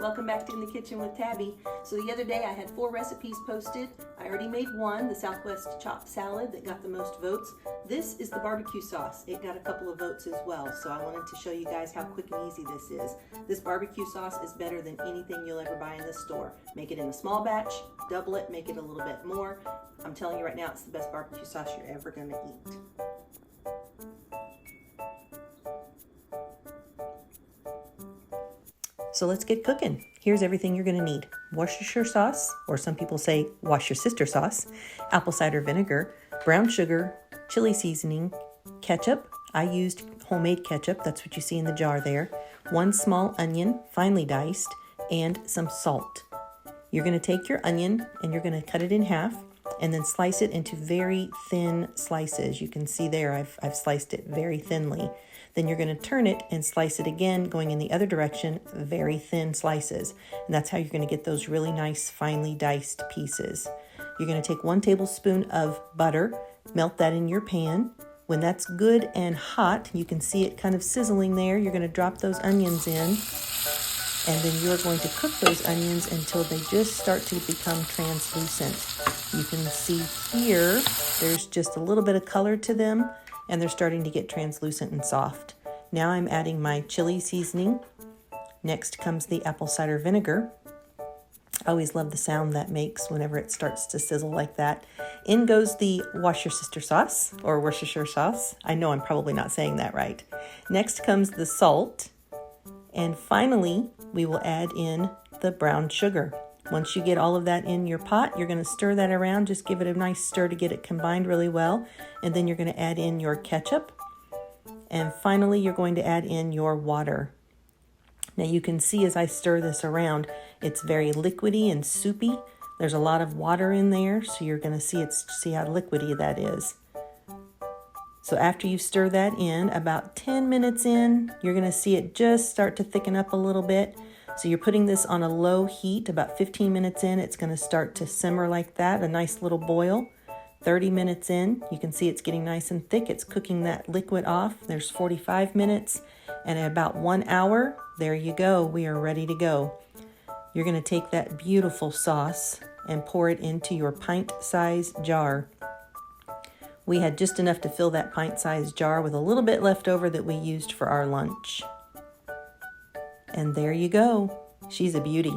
Welcome back to In the Kitchen with Tabby. So the other day I had 4 recipes posted. I already made one, the Southwest chopped salad, that got the most votes. This is the barbecue sauce. It got a couple of votes as well, so I wanted to show you guys how quick and easy this is. This barbecue sauce is better than anything you'll ever buy in the store. Make it in a small batch, double it, make it a little bit more. I'm telling you right now, it's the best barbecue sauce you're ever going to eat. So let's get cooking. Here's everything you're gonna need. Worcestershire sauce, or some people say wash your sister sauce, apple cider vinegar, brown sugar, chili seasoning, ketchup. I used homemade ketchup, that's what you see in the jar there. 1 small onion, finely diced, and some salt. You're gonna take your onion and you're gonna cut it in half and then slice it into very thin slices. You can see there I've sliced it very thinly. Then you're going to turn it and slice it again, going in the other direction, very thin slices. And that's how you're going to get those really nice, finely diced pieces. You're going to take 1 tablespoon of butter, melt that in your pan. When that's good and hot, you can see it kind of sizzling there. You're going to drop those onions in, and then you're going to cook those onions until they just start to become translucent. You can see here, there's just a little bit of color to them, and they're starting to get translucent and soft. Now I'm adding my chili seasoning. Next comes the apple cider vinegar. I always love the sound that makes whenever it starts to sizzle like that. In goes the wash your sister sauce, or Worcestershire sauce. I know I'm probably not saying that right. Next comes the salt. And finally, we will add in the brown sugar. Once you get all of that in your pot, you're going to stir that around. Just give it a nice stir to get it combined really well. And then you're going to add in your ketchup. And finally, you're going to add in your water. Now you can see as I stir this around, it's very liquidy and soupy. There's a lot of water in there, so you're going to see how liquidy that is. So after you stir that in, about 10 minutes in, you're going to see it just start to thicken up a little bit. So you're putting this on a low heat. About 15 minutes in, it's going to start to simmer like that, a nice little boil. 30 minutes in, you can see it's getting nice and thick. It's cooking that liquid off. There's 45 minutes, and at about 1 hour, there you go. We are ready to go. You're going to take that beautiful sauce and pour it into your pint-sized jar. We had just enough to fill that pint-sized jar with a little bit left over that we used for our lunch. And there you go. She's a beauty.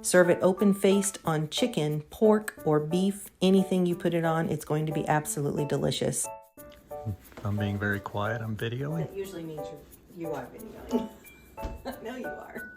Serve it open-faced on chicken, pork, or beef. Anything you put it on, it's going to be absolutely delicious. I'm being very quiet. I'm videoing. That usually means you are videoing. No, you are.